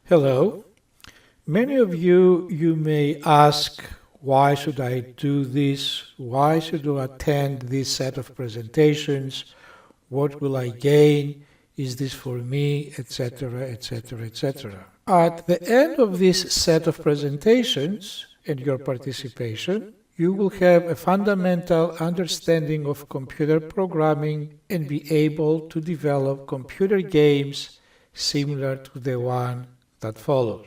Hello. Many of you may ask, why should I do this? Why should I attend this set of presentations? What will I gain? Is this for me? Etc., etc., etc. At the end of this set of presentations and your participation, you will have a fundamental understanding of computer programming and be able to develop computer games similar to the one that follows.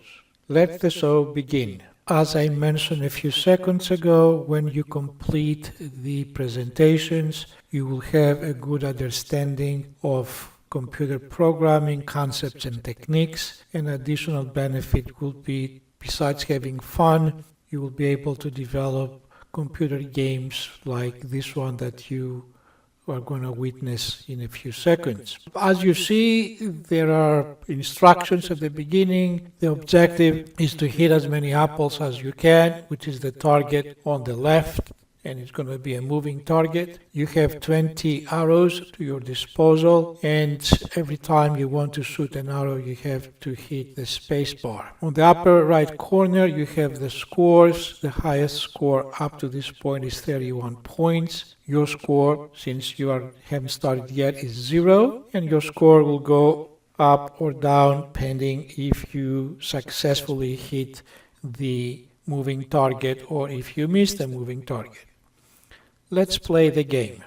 Let the show begin. As I mentioned a few seconds ago, when you complete the presentations, you will have a good understanding of computer programming concepts and techniques. An additional benefit will be, besides having fun, you will be able to develop computer games like this one that you are going to witness in a few seconds. As you see, there are instructions at the beginning. The objective is to hit as many apples as you can, which is the target on the left, and it's going to be a moving target. You have 20 arrows to your disposal, and every time you want to shoot an arrow, you have to hit the space bar. On the upper right corner, you have the scores. The highest score up to this point is 31 points. Your score, since you haven't started yet, is 0, and your score will go up or down depending if you successfully hit the moving target or if you miss the moving target. Let's play the game.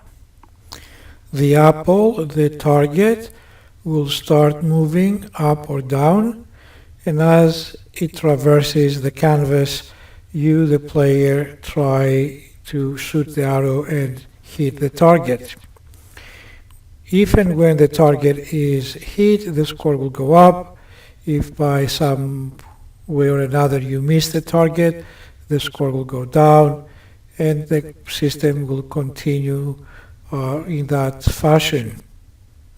The apple, the target, will start moving up or down, and as it traverses the canvas, you, the player, try to shoot the arrow and hit the target. If and when the target is hit, the score will go up. If by some way or another you miss the target, the score will go down, and the system will continue in that fashion.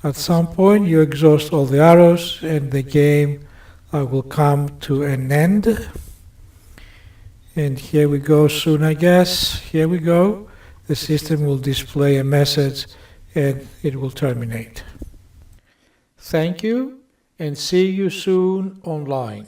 At some point you exhaust all the arrows and the game will come to an end. And here we go soon, I guess. Here we go. The system will display a message and it will terminate. Thank you, and see you soon online.